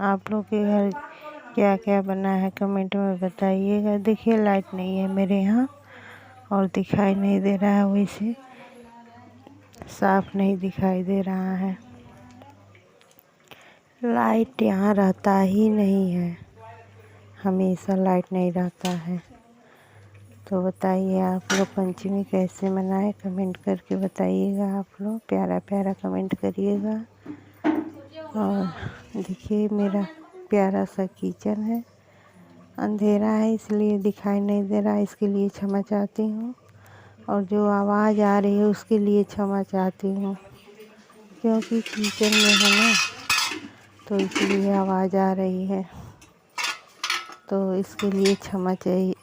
आप लोग के घर क्या क्या बना है कमेंट में बताइएगा। देखिए लाइट नहीं है मेरे यहाँ और दिखाई नहीं दे रहा है, वैसे साफ नहीं दिखाई दे रहा है। लाइट यहाँ रहता ही नहीं है, हमेशा लाइट नहीं रहता है। तो बताइए आप लोग पंचमी कैसे मनाए, कमेंट करके बताइएगा। आप लोग प्यारा प्यारा कमेंट करिएगा। और देखिए मेरा प्यारा सा किचन है, अंधेरा है इसलिए दिखाई नहीं दे रहा, इसके लिए क्षमा चाहती हूँ। और जो आवाज़ आ रही है उसके लिए क्षमा चाहती हूँ, क्योंकि किचन में है ना, तो इसलिए आवाज़ आ रही है, तो इसके लिए क्षमा चाहिए,